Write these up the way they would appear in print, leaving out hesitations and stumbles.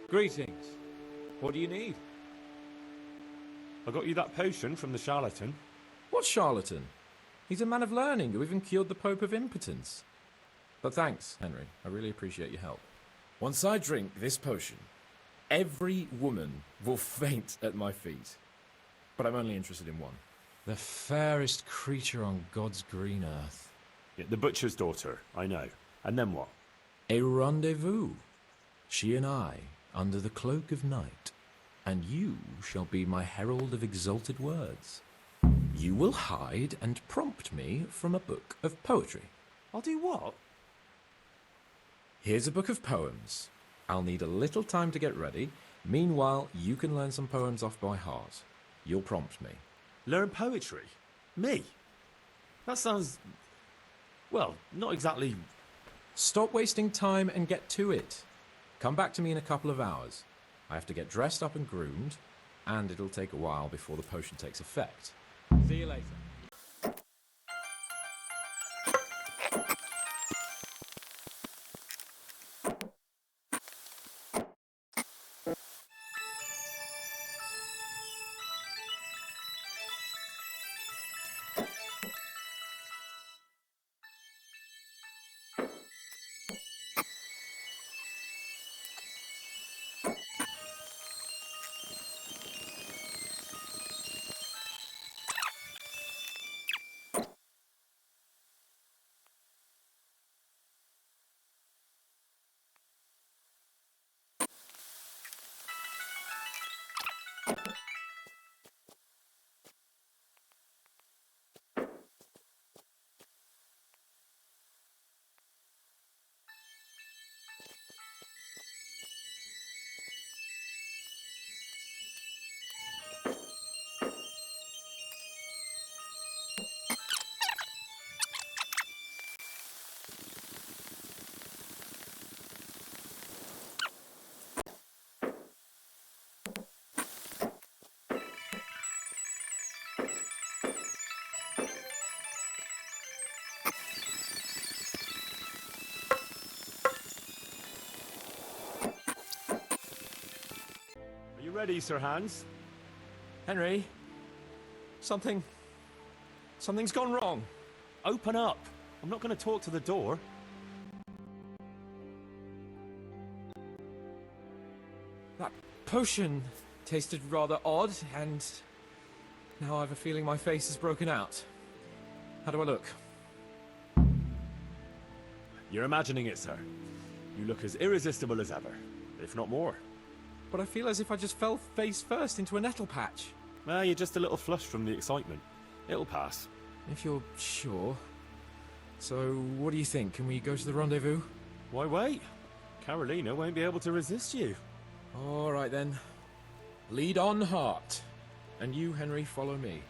Greetings. What do you need? I got you that potion from the charlatan. What charlatan? He's a man of learning who even cured the Pope of impotence. But thanks, Henry. I really appreciate your help. Once I drink this potion, every woman will faint at my feet. But I'm only interested in one. The fairest creature on God's green earth. Yeah, the butcher's daughter, I know. And then what? A rendezvous. She and I, under the cloak of night. And you shall be my herald of exalted words. You will hide and prompt me from a book of poetry. I'll do what? Here's a book of poems. I'll need a little time to get ready. Meanwhile, you can learn some poems off by heart. You'll prompt me. Learn poetry? Me? That sounds... well, not exactly... Stop wasting time and get to it. Come back to me in a couple of hours. I have to get dressed up and groomed, and it'll take a while before the potion takes effect. See you later. Are you ready, Sir Hans? Henry, something's gone wrong. Open up! I'm not going to talk to the door. That potion tasted rather odd, and now I have a feeling my face is broken out. How do I look? You're imagining it, sir. You look as irresistible as ever, if not more. But I feel as if I just fell face first into a nettle patch. Well, you're just a little flushed from the excitement. It'll pass. If you're sure. So, what do you think? Can we go to the rendezvous? Why wait? Carolina won't be able to resist you. All right then. Lead on, heart. And you, Henry, follow me.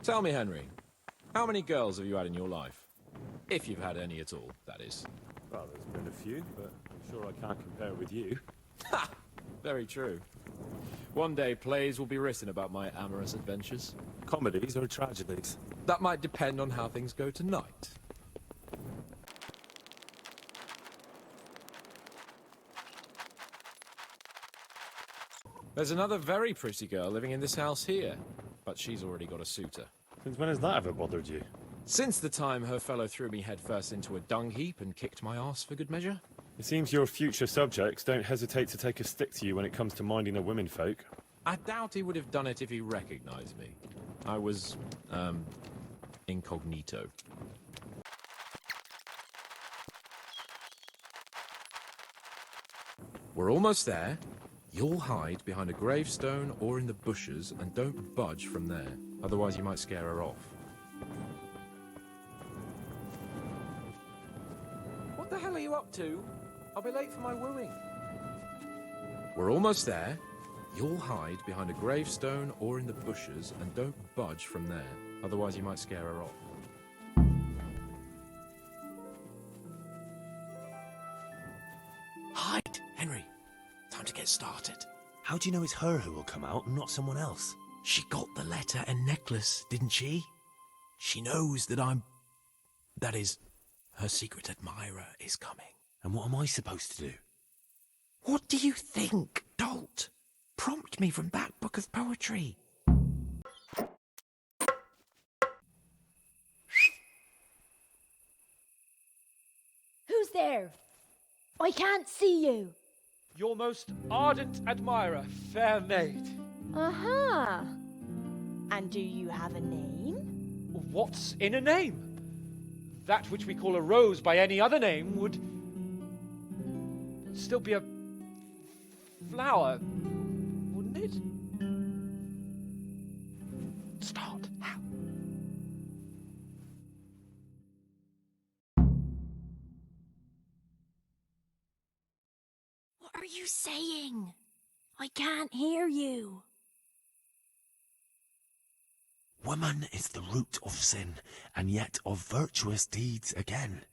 Tell me, Henry, how many girls have you had in your life? If you've had any at all, that is. Well, there's been a few, but I'm sure I can't compare with you. Ha! Very true. One day plays will be written about my amorous adventures. Comedies or tragedies? That might depend on how things go tonight. There's another very pretty girl living in this house here, but she's already got a suitor. Since when has that ever bothered you? Since the time her fellow threw me headfirst into a dung heap and kicked my arse for good measure. It seems your future subjects don't hesitate to take a stick to you when it comes to minding the womenfolk. I doubt he would have done it if he recognized me. I was, incognito. We're almost there. You'll hide behind a gravestone or in the bushes and don't budge from there. Otherwise you might scare her off. What the hell are you up to? I'll be late for my wooing. We're almost there. You'll hide behind a gravestone or in the bushes and don't budge from there. Otherwise you might scare her off. Hide, Henry. Time to get started. How do you know it's her who will come out and not someone else? She got the letter and necklace, didn't she? She knows that that is, her secret admirer is coming. And what am I supposed to do? What do you think, dolt? Prompt me from that book of poetry. Who's there? I can't see you. Your most ardent admirer, fair maid. Uh-huh. And do you have a name? What's in a name? That which we call a rose by any other name would still be a flower, wouldn't it? Start. How? What are you saying? I can't hear you. Woman is the root of sin, and yet of virtuous deeds again.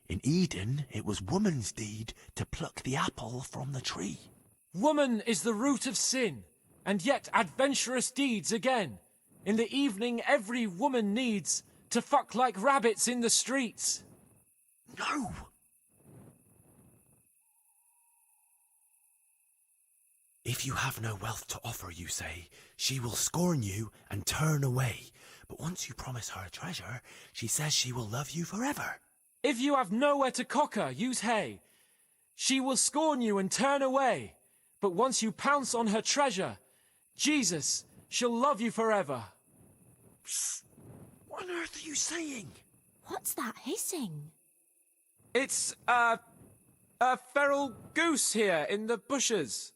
In Eden, it was woman's deed to pluck the apple from the tree. Woman is the root of sin, and yet adventurous deeds again. In the evening, every woman needs to fuck like rabbits in the streets. No! If you have no wealth to offer, you say, she will scorn you and turn away. But once you promise her a treasure, she says she will love you forever. If you have nowhere to cock her, use hay. She will scorn you and turn away. But once you pounce on her treasure, Jesus, she'll love you forever. Psst. What on earth are you saying? What's that hissing? It's, a feral goose here in the bushes.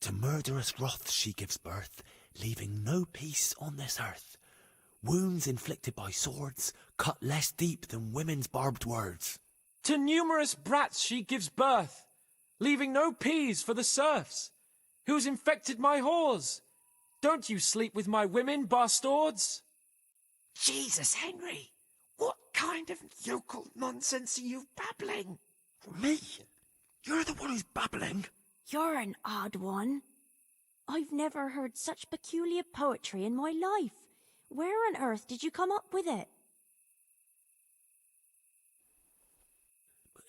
To murderous wrath she gives birth, leaving no peace on this earth. Wounds inflicted by swords cut less deep than women's barbed words. To numerous brats she gives birth, leaving no peas for the serfs. Who's infected my whores? Don't you sleep with my women, bastards? Jesus, Henry! What kind of yokel nonsense are you babbling? Me? You're the one who's babbling. You're an odd one. I've never heard such peculiar poetry in my life. Where on earth did you come up with it?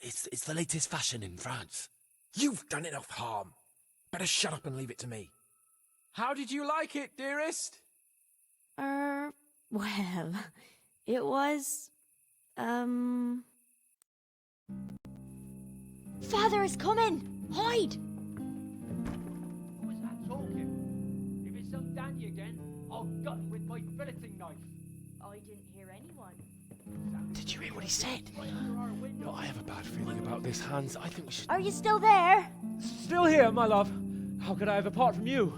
It's the latest fashion in France. You've done enough harm. Better shut up and leave it to me. How did you like it, dearest? Well, it was, Father is coming! Hide! Who is that talking? If it's some Danny again, I'll gut him with my filleting knife. I didn't hear anyone. Did you hear what he said? But I have a bad feeling about this, Hans. I think we should... Are you still there? Still here, my love. How could I have apart from you?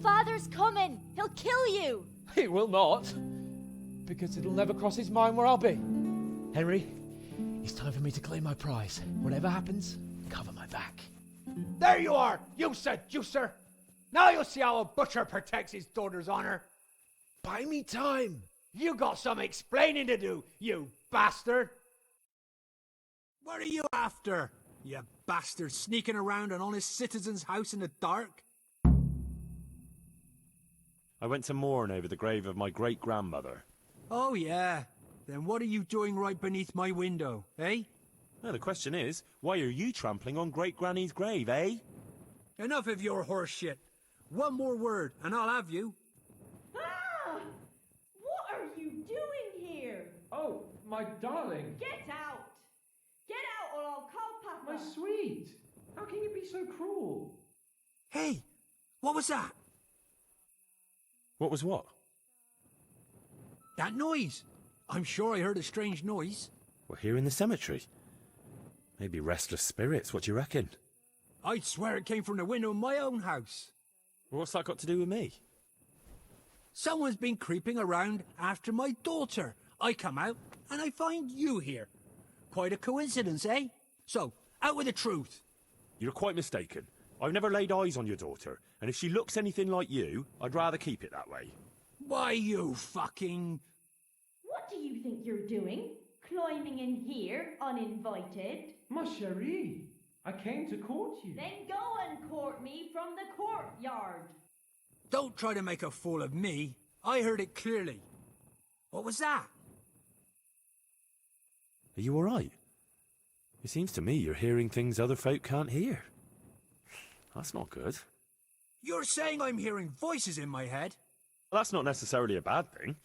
Father's coming! He'll kill you! He will not. Because it'll never cross his mind where I'll be. Henry, it's time for me to claim my prize. Whatever happens, cover my back. There you are, you seducer! Now you'll see how a butcher protects his daughter's honor. Buy me time. You got some explaining to do, you bastard! What are you after, you bastard, sneaking around an honest citizen's house in the dark? I went to mourn over the grave of my great-grandmother. Oh, yeah. Then what are you doing right beneath my window, eh? No, the question is, why are you trampling on great-granny's grave, eh? Enough of your horse shit. One more word, and I'll have you. Ah! What are you doing here? Oh, my darling. Get out! Get out or I'll call Papa! My sweet. How can you be so cruel? Hey, what was that? What was what? That noise. I'm sure I heard a strange noise. We're here in the cemetery. Maybe restless spirits, what do you reckon? I'd swear it came from the window of my own house. What's that got to do with me? Someone's been creeping around after my daughter. I come out, and I find you here. Quite a coincidence, eh? So, out with the truth. You're quite mistaken. I've never laid eyes on your daughter, and if she looks anything like you, I'd rather keep it that way. Why, you fucking... What do you think you're doing? Climbing in here uninvited? Ma chérie. I came to court you. Then go and court me from the courtyard. Don't try to make a fool of me. I heard it clearly. What was that? Are you all right? It seems to me you're hearing things other folk can't hear. That's not good. You're saying I'm hearing voices in my head? Well, that's not necessarily a bad thing.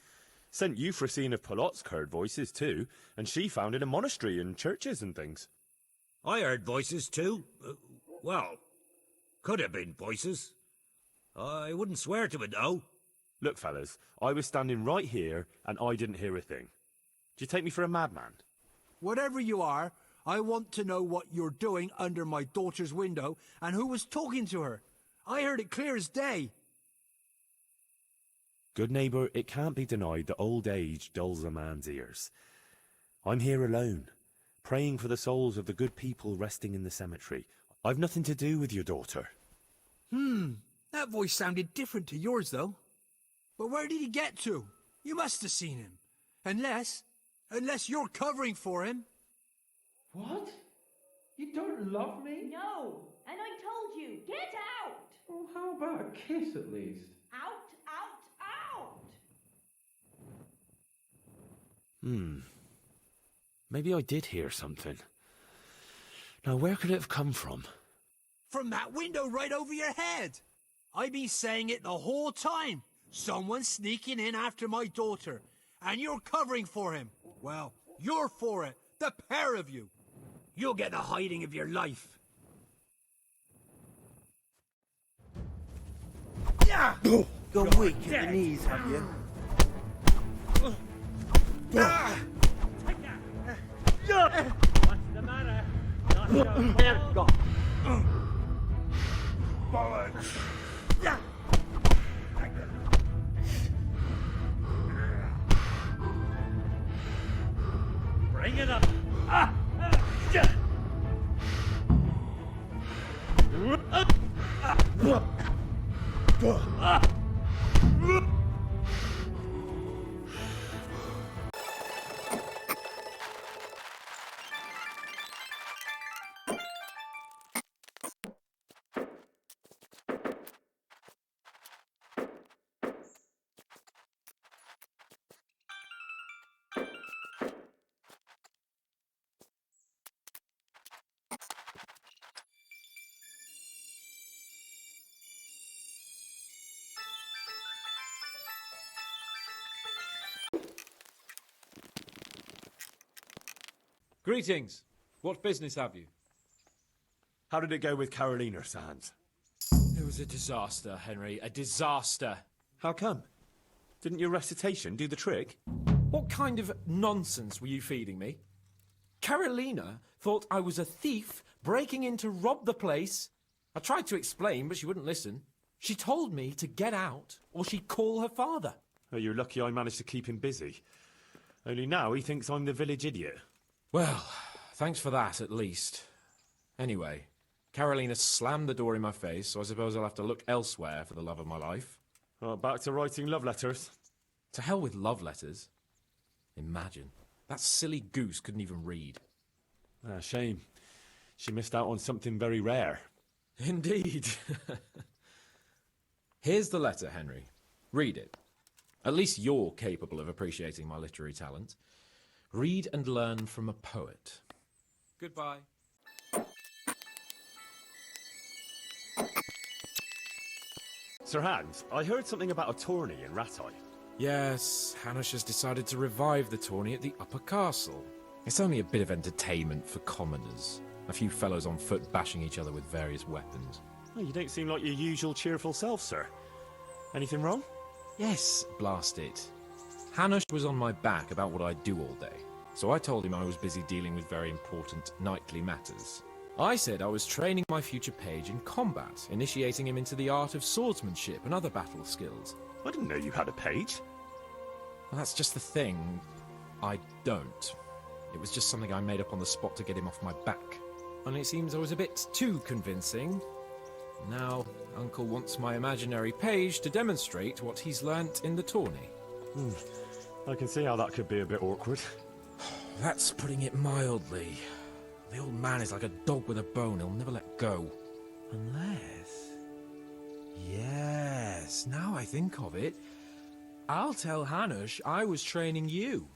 St. Euphrosyne of Polotsk heard voices too, and she founded a monastery and churches and things. I heard voices too. Well, could have been voices. I wouldn't swear to it though. Look, fellas, I was standing right here and I didn't hear a thing. Do you take me for a madman? Whatever you are, I want to know what you're doing under my daughter's window and who was talking to her. I heard it clear as day. Good neighbour, it can't be denied that old age dulls a man's ears. I'm here alone, praying for the souls of the good people resting in the cemetery. I've nothing to do with your daughter. That voice sounded different to yours, though. But where did he get to? You must have seen him. Unless you're covering for him. What? You don't love me? No, and I told you, get out! Well, how about a kiss at least? Out, out, out! Maybe I did hear something. Now, where could it have come from? From that window right over your head. I've been saying it the whole time. Someone's sneaking in after my daughter. And you're covering for him. Well, you're for it. The pair of you. You'll get the hiding of your life. Gone weak at the knees, have you? What's the matter? Not your fault. Bring it up. Greetings. What business have you? How did it go with Carolina, Sans? It was a disaster, Henry. A disaster. How come? Didn't your recitation do the trick? What kind of nonsense were you feeding me? Carolina thought I was a thief breaking in to rob the place. I tried to explain, but she wouldn't listen. She told me to get out, or she'd call her father. Oh, you're lucky I managed to keep him busy. Only now he thinks I'm the village idiot. Well, thanks for that, at least. Anyway, Carolina slammed the door in my face, so I suppose I'll have to look elsewhere for the love of my life. Well, back to writing love letters. To hell with love letters. Imagine. That silly goose couldn't even read. Ah, shame. She missed out on something very rare. Indeed. Here's the letter, Henry. Read it. At least you're capable of appreciating my literary talent. Read and learn from a poet. Goodbye. Sir Hans, I heard something about a tourney in Rattay. Yes, Hanush has decided to revive the tourney at the Upper Castle. It's only a bit of entertainment for commoners. A few fellows on foot bashing each other with various weapons. Oh, you don't seem like your usual cheerful self, sir. Anything wrong? Yes, blast it. Hanush was on my back about what I'd do all day, so I told him I was busy dealing with very important knightly matters. I said I was training my future page in combat, initiating him into the art of swordsmanship and other battle skills. I didn't know you had a page. Well, that's just the thing. I don't. It was just something I made up on the spot to get him off my back. And it seems I was a bit too convincing. Now, Uncle wants my imaginary page to demonstrate what he's learnt in the tourney. I can see how that could be a bit awkward. That's putting it mildly. The old man is like a dog with a bone. He'll never let go. Unless... Yes, now I think of it, I'll tell Hanush I was training you.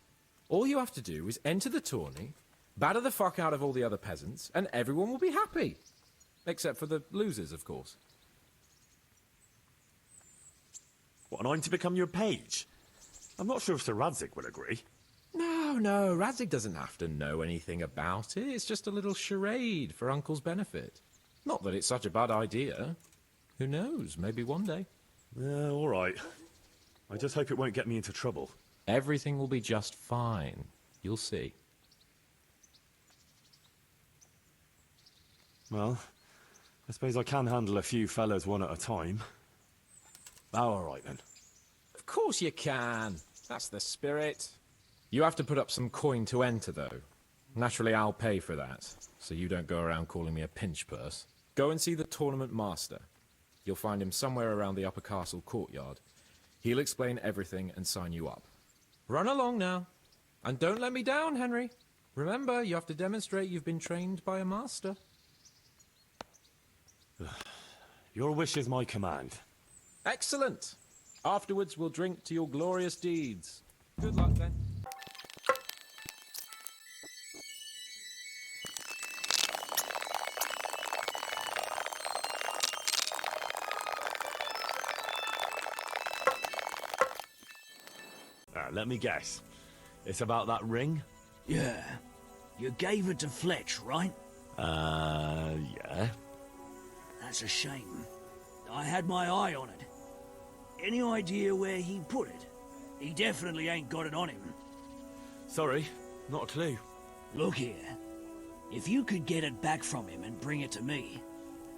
All you have to do is enter the tourney, batter the fuck out of all the other peasants, and everyone will be happy. Except for the losers, of course. What, and I'm to become your page? I'm not sure if Sir Radzik will agree. No, Radzik doesn't have to know anything about it. It's just a little charade for Uncle's benefit. Not that it's such a bad idea. Who knows, maybe one day. All right. I just hope it won't get me into trouble. Everything will be just fine. You'll see. Well, I suppose I can handle a few fellows one at a time. All right, then. Of course you can. That's the spirit. You have to put up some coin to enter, though. Naturally, I'll pay for that, so you don't go around calling me a pinch purse. Go and see the tournament master. You'll find him somewhere around the upper castle courtyard. He'll explain everything and sign you up. Run along now. And don't let me down, Henry. Remember, you have to demonstrate you've been trained by a master. Your wish is my command. Excellent. Afterwards, we'll drink to your glorious deeds. Good luck, then. Let me guess. It's about that ring? Yeah. You gave it to Fletch, right? Yeah. That's a shame. I had my eye on it. Any idea where he put it? He definitely ain't got it on him. Sorry, not a clue. Look here. If you could get it back from him and bring it to me,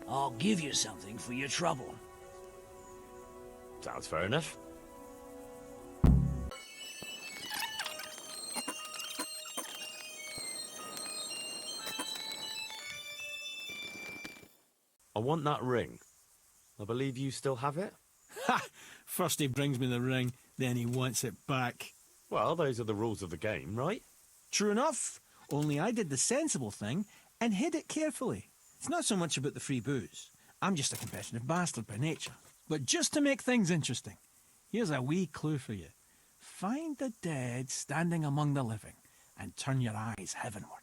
I'll give you something for your trouble. Sounds fair enough. I want that ring. I believe you still have it? Ha! First he brings me the ring, then he wants it back. Well, those are the rules of the game, right? True enough. Only I did the sensible thing and hid it carefully. It's not so much about the free booze. I'm just a competitive bastard by nature. But just to make things interesting, here's a wee clue for you. Find the dead standing among the living and turn your eyes heavenward.